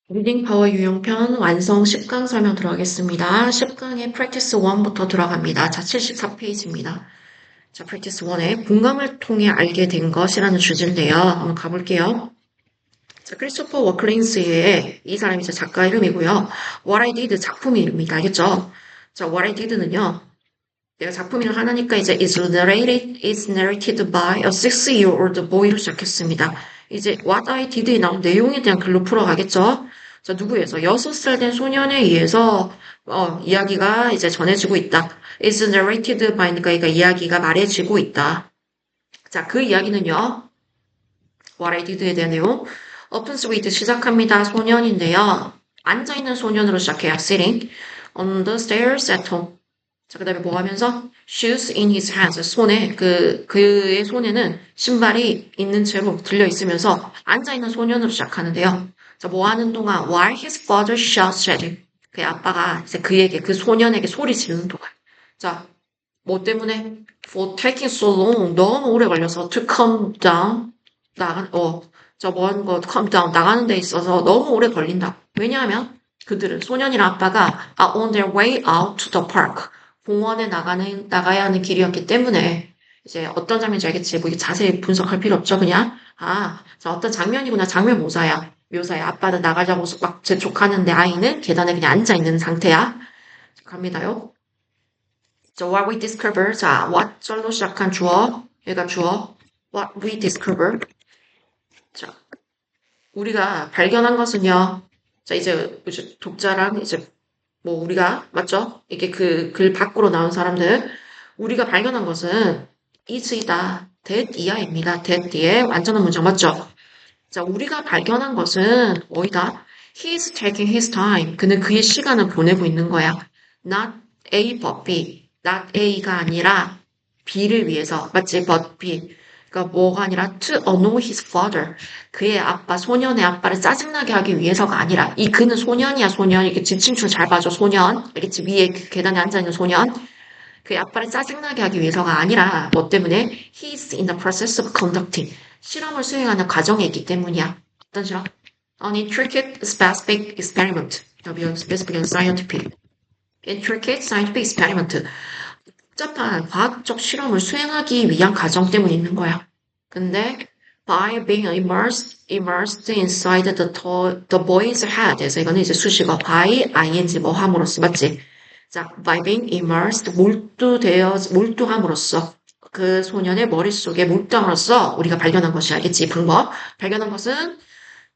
리딩 파워 유형편 완성 10강 설명 들어가겠습니다. 10강에 practice 1부터 들어갑니다. 자, 74페이지입니다. 자, practice 1에 공감을 통해 알게 된 것이라는 주제인데요. 한번 가볼게요. 자, 크리스토퍼 워클린스의 이 사람이 이제 작가 이름이고요. What I Did 작품 이름입니다. 알겠죠? 자, What I Did는요. 내가 작품 이름 하나니까 이제 is narrated by a 6-year-old boy로 시작했습니다. 이제 What I Did에 나온 내용에 대한 글로 풀어가겠죠? 자, 누구에서? 6살 된 소년에 의해서, 이야기가 이제 전해지고 있다. is narrated by니까 그러니까 이야기가 말해지고 있다. 자, 그 이야기는요. What I Did에 대한 내용. Opens with 시작합니다. 소년인데요. 앉아있는 소년으로 시작해요. Sitting on the stairs at home. 자, 그 다음에 뭐 하면서? Shoes in his hands. 손에, 그의 손에는 신발이 있는 채로 들려 있으면서 앉아있는 소년으로 시작하는데요. 자, 뭐 하는 동안? While his father shouts at him. 그의 아빠가 이제 그 소년에게 소리 지르는 동안. 자, 뭐 때문에? For taking so long. 너무 오래 걸려서 to calm down. calm down. 나가는 데 있어서 너무 오래 걸린다. 왜냐하면 그들은, 소년이랑 아빠가 are on their way out to the park. 공원에 나가야 하는 길이었기 때문에, 이제 어떤 장면인지 알겠지? 뭐 이게 자세히 분석할 필요 없죠, 그냥? 자, 어떤 장면이구나. 장면 묘사야. 아빠는 나가자고 막 재촉하는데 아이는 계단에 그냥 앉아있는 상태야. 갑니다요. So what we discover. 자, what 절로 시작한 주어. 얘가 주어. What we discover. 자, 우리가 발견한 것은요. 자, 이제 독자랑 이제 뭐 우리가 맞죠? 이게 그 글 밖으로 나온 사람들 우리가 발견한 것은 is이다. that 이하입니다. that 뒤에 완전한 문장 맞죠? 자, 우리가 발견한 것은 뭐이다? He is taking his time. 그는 그의 시간을 보내고 있는 거야. Not A but B. Not A가 아니라 B를 위해서. 맞지? But B. 그러니까 뭐가 아니라 to annoy his father. 그의 아빠, 소년의 아빠를 짜증나게 하기 위해서가 아니라 이 그는 소년이야, 소년. 이렇게 지침줄 잘 봐줘, 소년. 알겠지? 위에 그 계단에 앉아있는 소년. 그의 아빠를 짜증나게 하기 위해서가 아니라 뭐 때문에 he's in the process of conducting. 실험을 수행하는 과정에 있기 때문이야. 어떤 실험? An intricate specific experiment. specific and scientific. intricate scientific experiment. 복잡한 과학적 실험을 수행하기 위한 과정 때문에 있는 거야. 근데 by being immersed inside the boy's head. 그래서 이거는 이제 수식어 by ing 뭐 함으로써 맞지? 자, by being immersed 몰두함으로써 그 소년의 머릿속에 몰두함으로써 우리가 발견한 것이 알겠지? 방법. 발견한 것은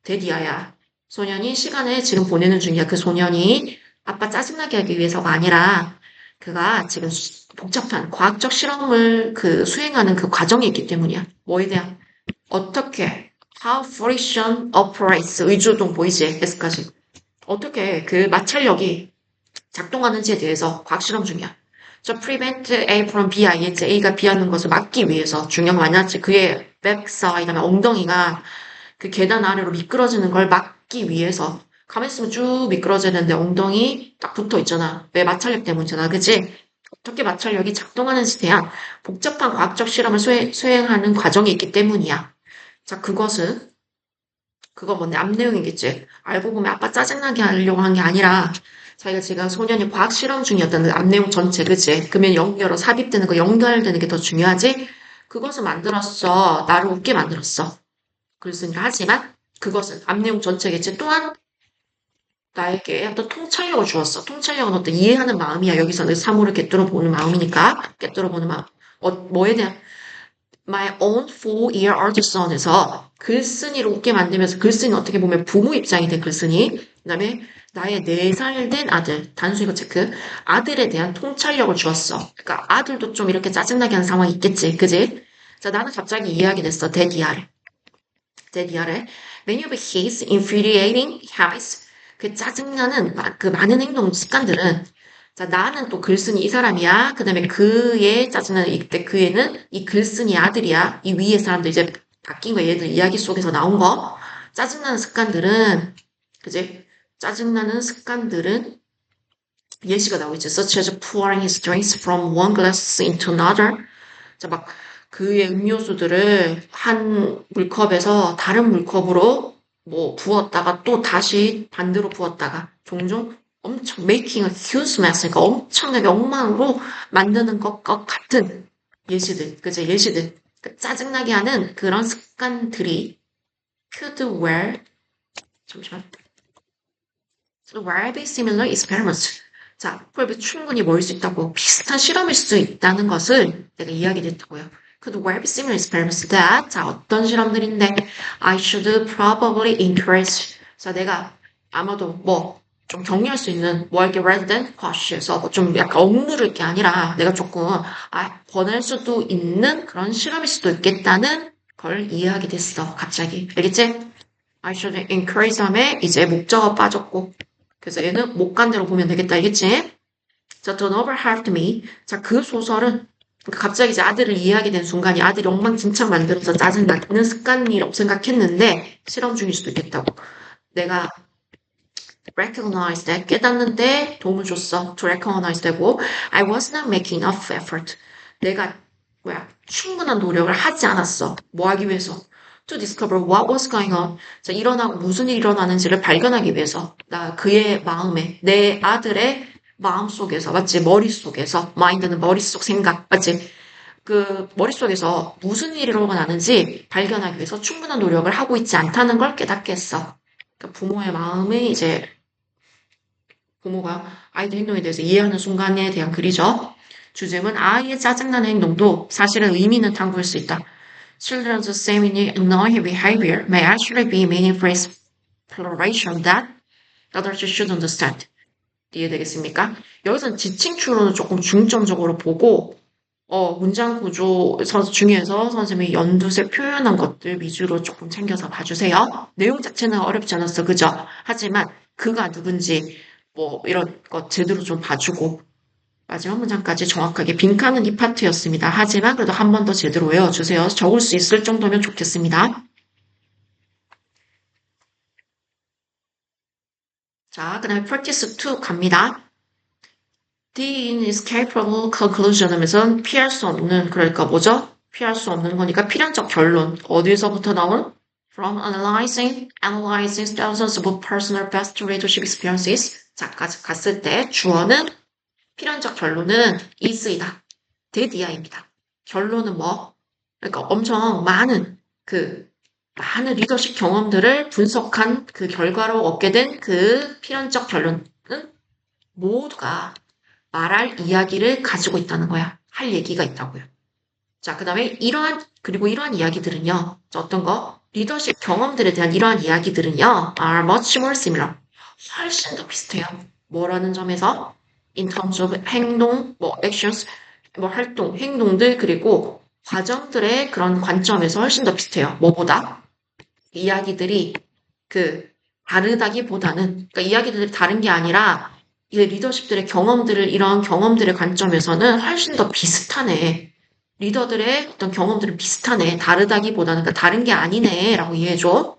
데디아야. 소년이 시간을 지금 보내는 중이야. 그 소년이 아빠 짜증나게 하기 위해서가 아니라 그가 지금 복잡한 과학적 실험을 수행하는 그 과정에 있기 때문이야. 뭐에 대한? 어떻게? How friction operates. 의주동 보이지? S까지. 어떻게 그 마찰력이 작동하는지에 대해서 과학 실험 중이야. 저 prevent A from B, ing, A가 B 하는 것을 막기 위해서 중요한 거 많았지. 그의 backside, 엉덩이가 그 계단 아래로 미끄러지는 걸 막기 위해서 가만히 있으면 쭉 미끄러지는데 엉덩이 딱 붙어 있잖아. 왜? 마찰력 때문이잖아. 그치? 어떻게 마찰력이 작동하는지에 대한 복잡한 과학적 실험을 수행하는 과정이 있기 때문이야. 자, 그거 뭔데? 앞 내용이겠지. 알고 보면 아빠 짜증나게 하려고 한 게 아니라 자기가 지금 소년이 과학 실험 중이었다는 앞 내용 전체, 그치? 그러면 삽입되는 거 연결되는 게 더 중요하지? 그것을 만들었어. 나를 웃게 만들었어. 글쓴이를 하지만 그것은 앞 내용 전체겠지. 또한 나에게 어떤 통찰력을 주었어. 통찰력은 어떤 이해하는 마음이야. 여기서는 사물을 꿰뚫어 보는 마음이니까. 꿰뚫어 보는 마음. 뭐에 대한 My own four-year-old son에서 글쓴이를 웃게 만들면서 글쓴이는 어떻게 보면 부모 입장이 된 글쓴이. 그 다음에 나의 4살 된 아들, 단수 이거 체크. 아들에 대한 통찰력을 주었어. 그러니까 아들도 좀 이렇게 짜증나게 하는 상황이 있겠지. 그지? 자, 나는 갑자기 이해하게 됐어. 데디아를. Many of his infuriating habits. 그 짜증나는 그 많은 행동 습관들은 자, 나는 또 글쓴이 이 사람이야. 그 다음에 그의 짜증나는 이때 그 애는 이 글쓴이 아들이야. 이 위에 사람들 이제 바뀐 거 얘들 이야기 속에서 나온 거. 짜증나는 습관들은 그지? 짜증나는 습관들은 예시가 나오겠지. Such as pouring his drinks from one glass into another. 자, 막 그의 음료수들을 한 물컵에서 다른 물컵으로 뭐 부었다가 또 다시 반대로 부었다가 종종 엄청 making a huge mess, 그러니까 엄청나게 엉망으로 만드는 것과 같은 예시들, 그죠? 예시들. 그 짜증나게 하는 그런 습관들이 could well, 잠시만. very similar experiments. 자, 그걸 충분히 모일 수 있다고 비슷한 실험일 수 있다는 것을 내가 이야기했다고요. Could very similar experiments that 자 어떤 실험들인데 I should probably encourage. 자 내가 아마도 뭐 좀 격려할 수 있는 뭐 이렇게 rather than push에서 좀 약간 억누를 게 아니라 내가 조금 권할 수도 있는 그런 실험일 수도 있겠다는 걸 이해하게 됐어. 갑자기 알겠지? I should encourage 다음에 이제 목적어 빠졌고 그래서 얘는 못 간 대로 보면 되겠다, 알겠지? 자, Don't overhelp me. 자, 그 소설은 그러니까 갑자기 이제 아들을 이해하게 된 순간이 아들이 엉망진창 만들어서 짜증나는 습관이라고 생각했는데 실험 중일 수도 있겠다고. 내가 recognize that 깨닫는데 도움을 줬어. To recognize 되고 I was not making enough effort. 내가 충분한 노력을 하지 않았어. 뭐 하기 위해서? To discover what was going on. 자, 일어나고 무슨 일이 일어나는지를 발견하기 위해서. 나 그의 마음에, 내 아들의 마음 속에서, 맞지? 머릿속에서. 마인드는 머릿속 생각, 맞지? 그 머릿속에서 무슨 일이 일어나는지 발견하기 위해서 충분한 노력을 하고 있지 않다는 걸 깨닫게 했어. 그러니까 부모의 마음이 이제 부모가 아이들 행동에 대해서 이해하는 순간에 대한 글이죠. 주제는 아이의 짜증나는 행동도 사실은 의미는 탐구할 수 있다. Children's seemingly annoying behavior may actually be meaningful exploration that others should understand. 이해되겠습니까? 여기서는 지칭 추론을 조금 중점적으로 보고 문장 구조 중에서 선생님이 연두색 표현한 것들 위주로 조금 챙겨서 봐주세요. 내용 자체는 어렵지 않았어, 그죠? 하지만 그가 누군지 뭐 이런 것 제대로 좀 봐주고 마지막 문장까지 정확하게 빈칸은 이 파트였습니다. 하지만 그래도 한 번 더 제대로 외워주세요. 적을 수 있을 정도면 좋겠습니다. 자, 그 다음에 practice 2 갑니다. The inescapable conclusion 하면서 피할 수 없는, 그러니까 뭐죠? 피할 수 없는 거니까 필연적 결론. 어디에서부터 나온? From analyzing thousands of personal best leadership experiences. 자, 갔을 때 주어는 필연적 결론은 is이다. that이야입니다. 결론은 뭐? 그러니까 엄청 많은 리더십 경험들을 분석한 그 결과로 얻게 된 그 필연적 결론은 모두가 말할 이야기를 가지고 있다는 거야. 할 얘기가 있다고요. 자, 그 다음에 그리고 이러한 이야기들은요, 어떤 거? 리더십 경험들에 대한 이러한 이야기들은요, are much more similar. 훨씬 더 비슷해요. 뭐라는 점에서? In terms of 행동, actions, 활동, 행동들, 그리고 과정들의 그런 관점에서 훨씬 더 비슷해요. 뭐보다? 이야기들이 다르다기보다는, 그러니까 이야기들이 다른 게 아니라, 이 리더십들의 이런 경험들의 관점에서는 훨씬 더 비슷하네. 리더들의 어떤 경험들은 비슷하네. 다르다기보다는, 그러니까 다른 게 아니네. 라고 이해해줘.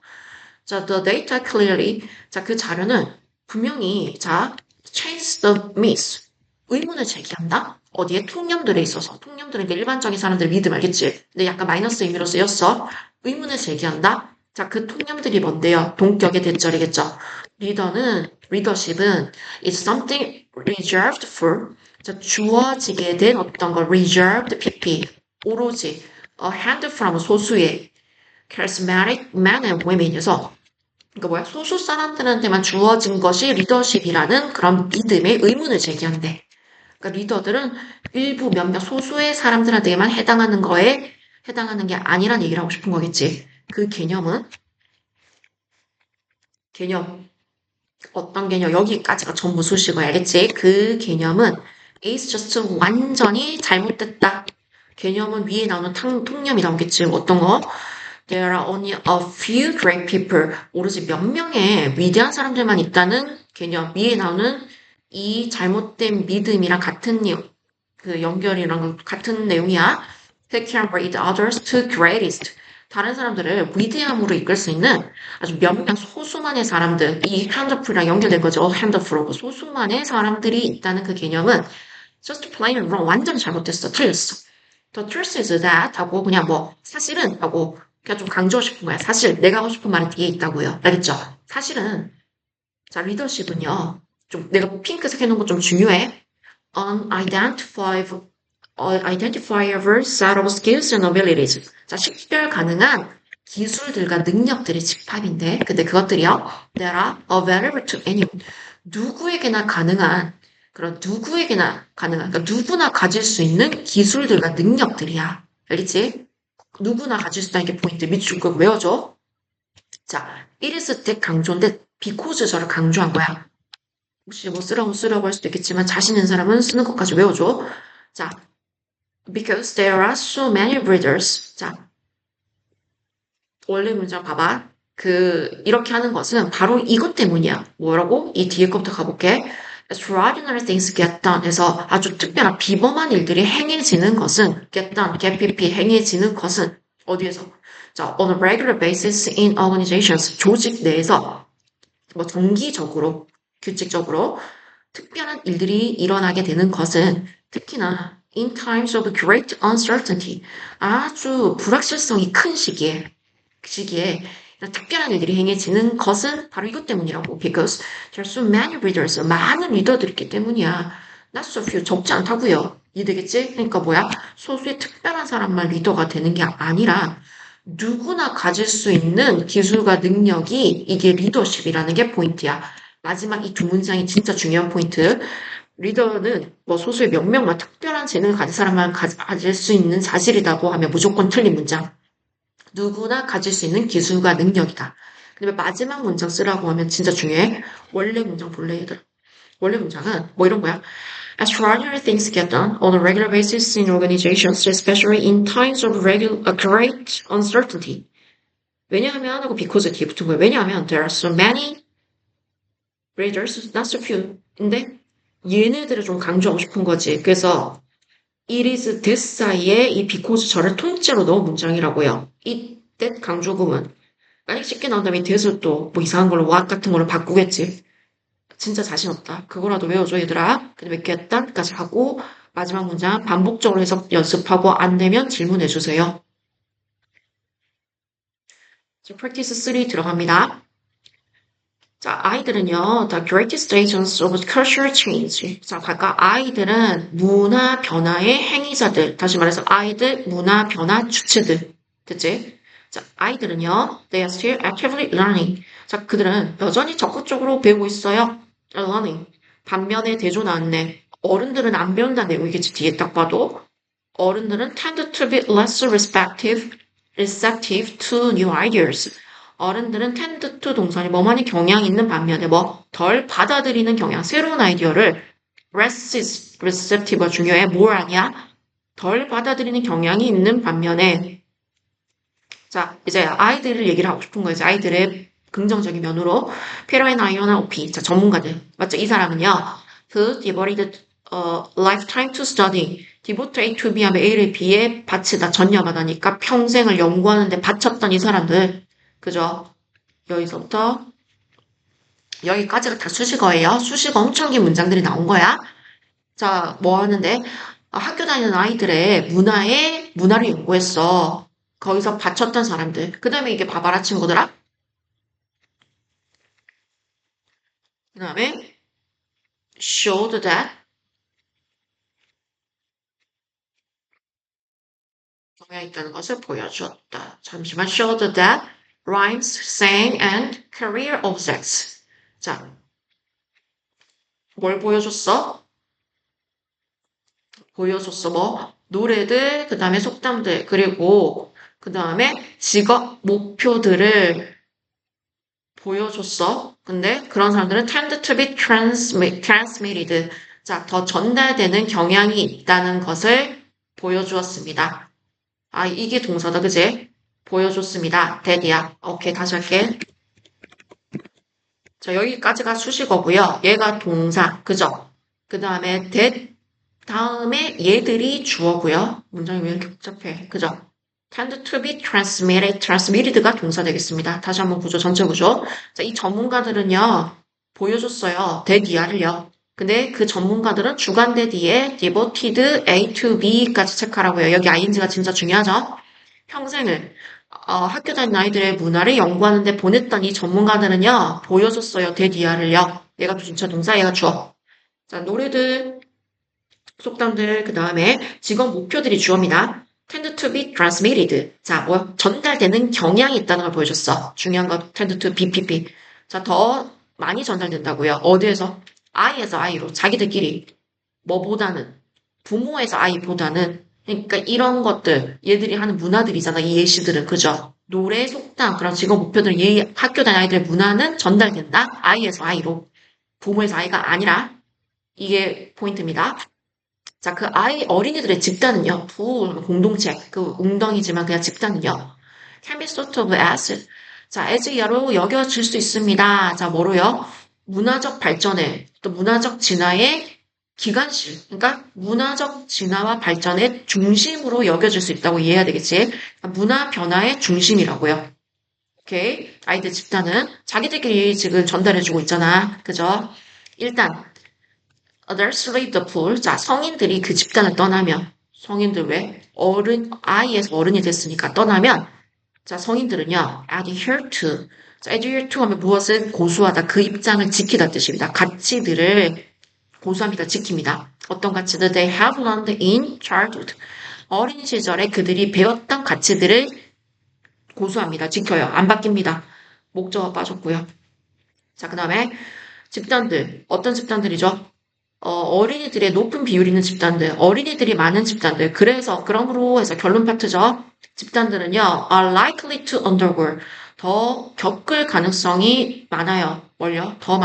자, the data clearly. 자, 그 자료는 분명히, 자, change the myth. 의문을 제기한다? 어디에? 통념들에 있어서. 통념들은 이제 일반적인 사람들 믿음 알겠지? 근데 약간 마이너스 의미로 쓰였어. 의문을 제기한다? 자, 그 통념들이 뭔데요? 동격의 대절이겠죠. 리더십은 is something reserved for. 자, 주어지게 된 어떤 걸 reserved pp. 오로지 a handful of 소수의 charismatic men and women에서 그러니까 뭐야? 소수 사람들한테만 주어진 것이 리더십이라는 그런 믿음의 의문을 제기한대. 그러니까 리더들은 일부 몇몇 소수의 사람들한테만 해당하는 게 아니란 얘기를 하고 싶은 거겠지. 그 개념, 어떤 개념, 여기까지가 전부 수식어 알겠지? 그 개념은 is just 완전히 잘못됐다. 개념은 위에 나오는 통념이 나오겠지. 어떤 거? There are only a few great people. 오로지 몇 명의 위대한 사람들만 있다는 개념. 위에 나오는 이 잘못된 믿음이랑 같은 연결이랑 같은 내용이야. Who can lead others to greatest. 다른 사람들을 위대함으로 이끌 수 있는 아주 몇몇 소수만의 사람들, 이 handful이랑 연결된 거죠. handful. 소수만의 사람들이 있다는 그 개념은 just plain wrong. 완전 잘못됐어. 틀렸어. The truth is that 하고 그냥 사실은 하고 그냥 좀 강조하고 싶은 거야. 사실 내가 하고 싶은 말은 뒤에 있다고요. 알겠죠? 사실은 자 리더십은요. 좀 내가 핑크색 해놓은 거 좀 중요해. Unidentifiable identifiable set of skills and abilities. 자, 식별 가능한 기술들과 능력들의 집합인데, 근데 그것들이요, that are available to anyone. 누구에게나 가능한, 그러니까 누구나 가질 수 있는 기술들과 능력들이야. 알겠지? 누구나 가질 수 있다는 게 포인트. 밑줄 거 외워줘. 자, it is that 강조인데, because 저를 강조한 거야. 혹시 뭐 쓰라고 할 수도 있겠지만, 자신 있는 사람은 쓰는 것까지 외워줘. 자, because there are so many breeders. 자, 원래 문장 봐봐. 이렇게 하는 것은 바로 이것 때문이야. 뭐라고? 이 뒤에 거부터 가볼게. Extraordinary things get done. 해서 아주 특별한 비범한 일들이 행해지는 것은, get done, get pp, 행해지는 것은, 어디에서? 자, on a regular basis in organizations. 조직 내에서, 뭐, 정기적으로, 규칙적으로, 특별한 일들이 일어나게 되는 것은, 특히나, in times of great uncertainty. 아주 불확실성이 큰 시기에 이런 특별한 일들이 행해지는 것은 바로 이것 때문이라고. Because there are so many readers. 많은 리더들이 있기 때문이야. Not so few. 적지 않다고요. 이해되겠지? 그러니까 뭐야? 소수의 특별한 사람만 리더가 되는 게 아니라 누구나 가질 수 있는 기술과 능력이 이게 리더십이라는 게 포인트야. 마지막 이 두 문장이 진짜 중요한 포인트. 리더는 뭐 소수의 몇 명만 특별한 재능을 가진 사람만 가질 수 있는 자질이라고 하면 무조건 틀린 문장. 누구나 가질 수 있는 기술과 능력이다. 근데 마지막 문장 쓰라고 하면 진짜 중요해. 원래 문장 볼래 얘들. 원래 문장은 뭐 이런 거야. Extraordinary things get done on a regular basis in organizations, especially in times of great uncertainty. 왜냐하면 하고 because 뒤에 붙은 거예요. 왜냐하면 there are so many readers, not so few. 근데 얘네들을 좀 강조하고 싶은 거지. 그래서 it is this 사이에 이 because 저를 통째로 넣은 문장이라고요. 이 that 강조 부분. 만약 쉽게 나온다면 that을 또 뭐 이상한 걸로 what 같은 걸로 바꾸겠지. 진짜 자신 없다. 그거라도 외워줘 얘들아. 근데 몇 개 했다까지 하고 마지막 문장 반복적으로 해석 연습하고 안 되면 질문해 주세요. 자, practice 3 들어갑니다. 자, 아이들은요, the greatest agents of cultural change. 자, 갈까? 아이들은 문화 변화의 행위자들. 다시 말해서 아이들 문화 변화 주체들. 됐지? 자, 아이들은요, they are still actively learning. 자, 그들은 여전히 적극적으로 배우고 있어요. learning. 반면에 대조 나왔네. 어른들은 안 배운다는 내용이겠지, 뒤에 딱 봐도. 어른들은 tend to be less receptive to new ideas. 어른들은 tend to 동사니 뭐만이 경향이 있는 반면에 뭐 덜 받아들이는 경향, 새로운 아이디어를 less receptive가 중요해. 뭘 아냐? 덜 받아들이는 경향이 있는 반면에 자 이제 아이들을 얘기를 하고 싶은 거예요. 아이들의 긍정적인 면으로 페로앤 아이오나 오피 자 전문가들 맞죠? 이 사람은요 그 devoted lifetime to study devote A to B 하면 A를 B에 바치다 전념하다니까 평생을 연구하는데 바쳤던 이 사람들 그죠? 여기서부터 여기까지가 다 수식어예요. 수식어 엄청 긴 문장들이 나온 거야. 자, 뭐 하는데? 학교 다니는 아이들의 문화를 연구했어. 거기서 바쳤던 사람들. 그 다음에 이게 봐봐라, 친구들아. 그 다음에 showed that 경향이 있다는 것을 보여주었다. 잠시만, showed that rhymes, sang, and career objects. 자, 뭘 보여줬어? 보여줬어. 뭐 노래들, 그 다음에 속담들, 그리고 그 다음에 직업 목표들을 보여줬어. 근데 그런 사람들은 tend to be transmitted. 자, 더 전달되는 경향이 있다는 것을 보여주었습니다. 아, 이게 동사다, 그지? 보여줬습니다. that이야. 오케이, 다시 할게. 자, 여기까지가 수식어고요. 얘가 동사, 그죠? 그 다음에 that 다음에 얘들이 주어고요. 문장이 왜 이렇게 복잡해? 그죠? tend to be transmitted가 동사 되겠습니다. 다시 한번 구조, 전체 구조. 자, 이 전문가들은요, 보여줬어요. 대기하를요. 근데 그 전문가들은 주관대 뒤에 devoted A to B까지 체크하라고요. 여기 ing가 진짜 중요하죠? 평생을, 학교 다니는 아이들의 문화를 연구하는데 보냈더니 전문가들은요, 보여줬어요. 대디아를요. 얘가 진짜 동사, 얘가 주어. 자, 노래들, 속담들, 그 다음에 직업 목표들이 주어입니다. tend to be transmitted. 자, 뭐, 전달되는 경향이 있다는 걸 보여줬어. 중요한 거, tend to BPP. 자, 더 많이 전달된다고요. 어디에서? I에서 I로. 자기들끼리. 뭐보다는. 부모에서 아이보다는. 그러니까 이런 것들, 얘들이 하는 문화들이잖아. 이 예시들은. 그죠? 노래, 속담, 그런 직업 목표들, 학교 다니는 아이들의 문화는 전달된다. I에서 I로. 부모에서 아이가 아니라. 이게 포인트입니다. 자, 그 어린이들의 집단은요, 공동체, 그 웅덩이지만 그냥 집단은요, can be thought of as, 자, as야로 여겨질 수 있습니다. 자, 뭐로요? 문화적 발전에, 또 문화적 진화의 기관실, 그러니까 문화적 진화와 발전의 중심으로 여겨질 수 있다고 이해해야 되겠지? 문화 변화의 중심이라고요. 오케이? 아이들 집단은 자기들끼리 지금 전달해주고 있잖아. 그죠? 일단, Others leave the pool. 자, 성인들이 그 집단을 떠나면, 성인들 왜? 아이에서 어른이 됐으니까 떠나면, 자, 성인들은요, adhere to. 자, adhere to 하면 무엇을 고수하다, 그 입장을 지키다 뜻입니다. 가치들을 고수합니다, 지킵니다. 어떤 가치들? They have learned in childhood. 어린 시절에 그들이 배웠던 가치들을 고수합니다, 지켜요. 안 바뀝니다. 목적어 빠졌고요. 자, 그 다음에 집단들. 어떤 집단들이죠? 어린이들의 높은 비율이 있는 집단들, 어린이들이 많은 집단들. 그래서, 그러므로 해서 결론 파트죠. 집단들은요, are likely to undergo. 더 겪을 가능성이 많아요. 뭘요? 더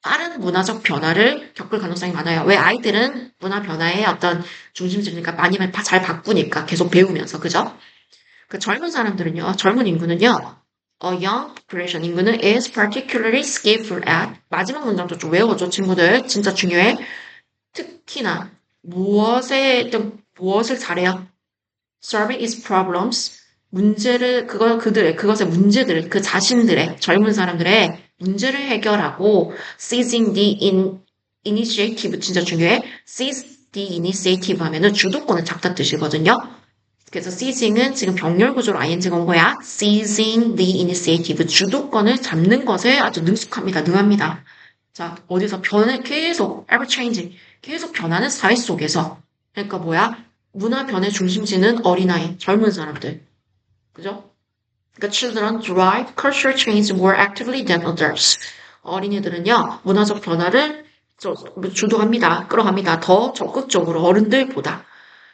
빠른 문화적 변화를 겪을 가능성이 많아요. 왜 아이들은 문화 변화의 어떤 중심지니까 많이 잘 바꾸니까 계속 배우면서, 그죠? 그 젊은 사람들은요, 젊은 인구는요, young population 인구는 is particularly skillful at 마지막 문장도 좀 외워줘 친구들 진짜 중요해. 특히나 무엇을 잘해요? solving its problems 문제를 그것의 문제들 그 자신들의 젊은 사람들의 문제를 해결하고 seizing the initiative 진짜 중요해. seize the initiative 하면은 주도권을 잡다 뜻이거든요. 그래서 seizing은 지금 병렬 구조로 ing가 온 거야. seizing the initiative. 주도권을 잡는 것에 아주 능숙합니다. 능합니다. 자, 어디서 계속 ever changing. 계속 변하는 사회 속에서. 그러니까 뭐야? 문화 변의 중심지는 어린아이, 젊은 사람들. 그죠? 그러니까 children drive cultural change more actively than others. 어린이들은요, 문화적 변화를 주도합니다. 끌어갑니다. 더 적극적으로 어른들보다.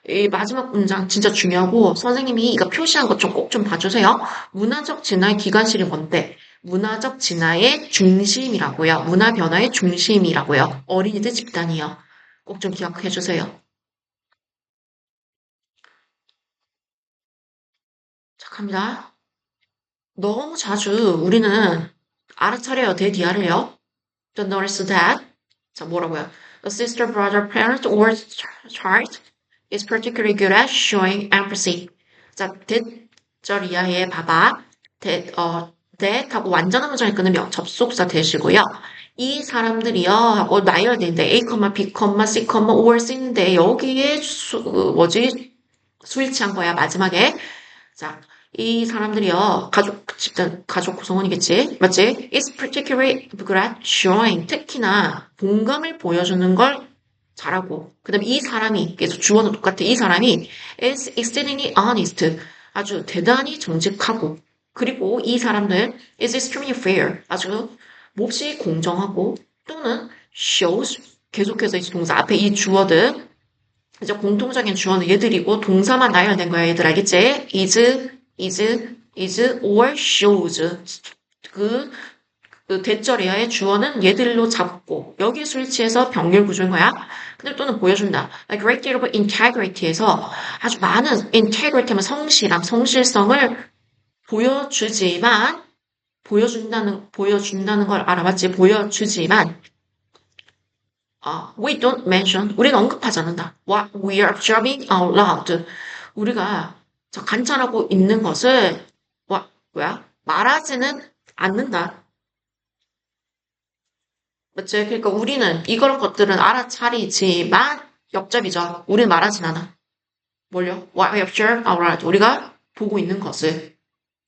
이 마지막 문장 진짜 중요하고 선생님이 이거 표시한 것 좀 꼭 좀 봐주세요. 문화적 진화의 기관실이 뭔데? 문화적 진화의 중심이라고요. 문화 변화의 중심이라고요. 어린이들 집단이요. 꼭 좀 기억해 주세요. 자, 갑니다. 너무 자주 우리는 알아차려요. 대디아를요. Don't notice that. 자, 뭐라고요? A sister, brother, parent, or child is particularly good at showing empathy. 자, 대절 이하의 봐봐. that 하고 완전한 문장을 끊으면 접속사 대시고요. 이 사람들이요 하고 나열되는데 A, B, C, or C인데 여기에 스위치한 거야 마지막에. 자, 이 사람들이요, 집단, 가족 구성원이겠지? 맞지? It's particularly good at showing. 특히나 공감을 보여주는 걸 잘하고. 그 다음에 이 사람이, 계속 주어는 똑같아. 이 사람이 is exceedingly honest. 아주 대단히 정직하고. 그리고 이 사람들 is extremely fair. 아주 몹시 공정하고 또는 shows. 계속해서 이 동사 앞에 이 주어들 이제 공통적인 주어는 얘들이고 동사만 나열된 거야 얘들 알겠지? is, or shows 그, 그 대절이야의 주어는 얘들로 잡고 여기 스위치해서 병렬 구조인 거야. 근데 또는 보여준다. A great deal of integrity에서 아주 많은 integrity 하면 성실성을 보여준다는 걸 알아봤지? 보여주지만 we don't mention, 우리는 언급하지 않는다. What we are observing out loud. 우리가 관찰하고 있는 것을, 말하지는 않는다. 맞지? 그러니까 우리는 이런 것들은 알아차리지만, 역접이죠. 우리는 말하진 않아. 뭘요? What we observe out loud. 우리가 보고 있는 것을.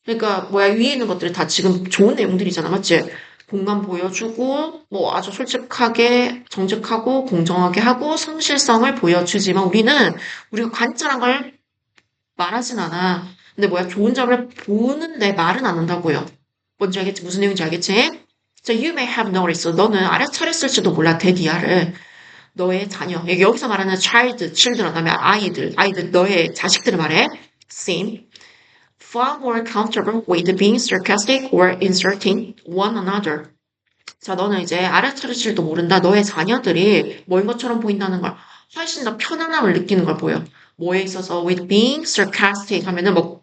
그러니까 뭐야 위에 있는 것들이 다 지금 좋은 내용들이잖아, 맞지? 공감 보여주고 뭐 아주 솔직하게 정직하고 공정하게 하고 성실성을 보여주지만 우리는 우리가 관찰한 걸 말하진 않아. 근데 뭐야 좋은 점을 보는데 말은 안 한다고요. 뭔지 알겠지? 무슨 내용인지 알겠지? 자, you may have noticed. 너는 알아차렸을지도 몰라, 대디아를. 너의 자녀. 여기서 말하는 child, children, 그다음에 아이들, 너의 자식들을 말해. seem far more comfortable with being sarcastic or insulting one another. 자, 너는 이제 알아차릴 줄도 모른다. 너의 자녀들이 뭐인 것처럼 보인다는 걸 훨씬 더 편안함을 느끼는 걸 보여. 뭐에 있어서 with being sarcastic 하면은 뭐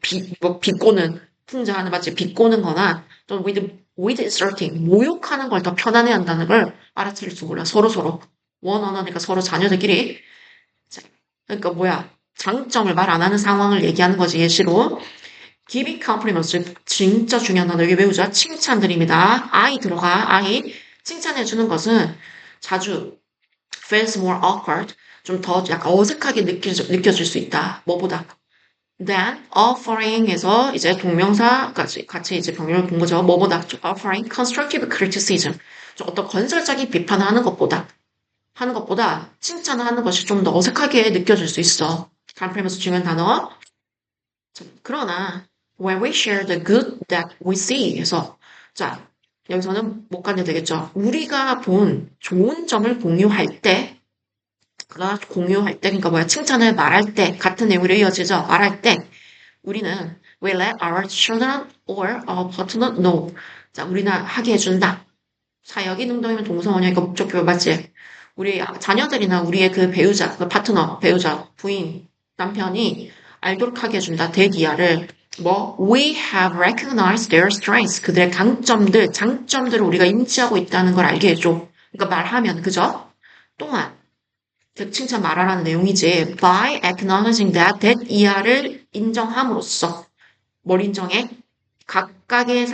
비꼬는 풍자하는 맞지? 비꼬는 거나 또 with insulting 모욕하는 걸 더 편안해 한다는 걸 알아차릴 줄 몰라. 서로 원어너니까 서로 자녀들끼리 자, 그러니까 뭐야 장점을 말 안 하는 상황을 얘기하는 거지 예시로 giving compliments 진짜 중요한 단어 여기 외우자 칭찬드립니다. I 들어가 I 칭찬해주는 것은 자주 feels more awkward 좀 더 약간 어색하게 느껴질 수 있다. 뭐보다 than offering에서 이제 동명사까지 같이 이제 병렬을 본 거죠. 뭐보다 좀 offering constructive criticism 좀 어떤 건설적인 비판을 하는 것보다 칭찬을 하는 것이 좀 더 어색하게 느껴질 수 있어. compliments 중요한 단어. 그러나 when we share the good that we see 해서 자 여기서는 못 가게 되겠죠. 우리가 본 좋은 점을 공유할 때 그러니까 뭐야 칭찬을 말할 때 같은 내용으로 이어지죠. 말할 때 우리는 we let our children or our partner know. 자 우리는 하게 해준다. 사역이 능동이면 동사원형이니까 목적표 맞지? 우리 자녀들이나 우리의 그 배우자, 그 파트너, 배우자, 부인, 남편이 알도록 하게 해준다. 대기야를 we have recognized their strengths. 그들의 장점들을 우리가 인지하고 있다는 걸 알게 해줘. 그러니까 말하면 그죠? 또한 그 칭찬 말하라는 내용이지. By acknowledging that 이하를 인정함으로써 뭘 인정해? 각각의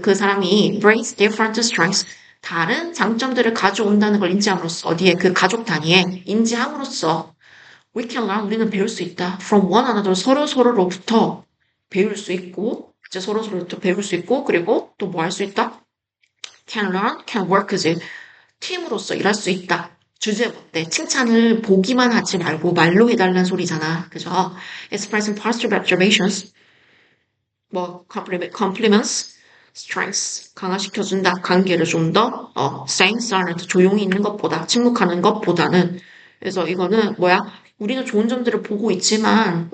그 사람이 brings different strengths, 다른 장점들을 가져온다는 걸 인지함으로써, 어디에 그 가족 단위에 인지함으로써, we can learn, 우리는 배울 수 있다. from one another, 서로로부터 배울 수 있고, 이제 서로로부터 배울 수 있고, 그리고 또 뭐 할 수 있다? can learn, can work지. 팀으로서 일할 수 있다. 주제 못돼. 칭찬을 보기만 하지 말고 말로 해달라는 소리잖아. 그죠? expressing positive observations. compliments, strengths, 강화시켜준다. 관계를 좀 더, saying silent, 조용히 있는 것보다, 침묵하는 것보다는. 그래서 이거는 우리는 좋은 점들을 보고 있지만,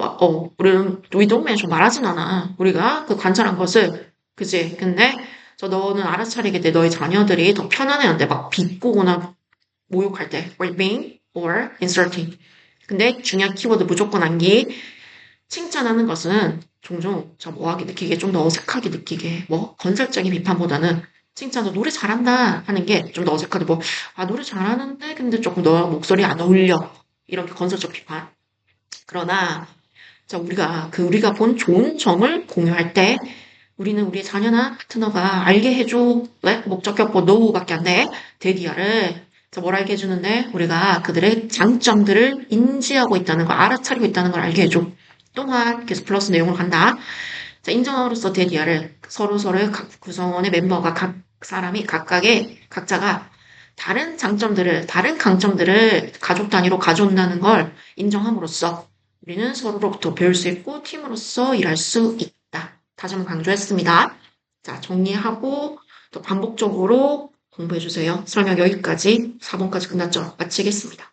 우리는 we don't mention 말하진 않아. 우리가 그 관찰한 것을, 그지? 근데, 너는 알아차리게 돼. 너의 자녀들이 더 편안해한데, 막 비꼬거나 모욕할 때, or being, or insulting. 근데 중요한 키워드 무조건 암기. 칭찬하는 것은 종종 뭐하게 느끼게 좀 더 어색하게 느끼게 건설적인 비판보다는 칭찬도 노래 잘한다 하는 게 좀 더 어색하게 노래 잘하는데 근데 조금 너 목소리 안 어울려 이렇게 건설적 비판 그러나 우리가 본 좋은 점을 공유할 때 우리는 우리의 자녀나 파트너가 알게 해줘 왜? 목적격보 노우밖에 안 돼 데디아를 뭘 알게 해주는데 우리가 그들의 장점들을 인지하고 있다는 걸 알아차리고 있다는 걸 알게 해줘 또한 계속 플러스 내용을 간다. 자, 인정으로서 대리아를 서로의 각 구성원의 멤버가 각자가 다른 강점들을 가족 단위로 가져온다는 걸 인정함으로써 우리는 서로로부터 배울 수 있고 팀으로서 일할 수 있다. 다시 한번 강조했습니다. 자, 정리하고 또 반복적으로 공부해주세요. 설명 여기까지 4번까지 끝났죠. 마치겠습니다.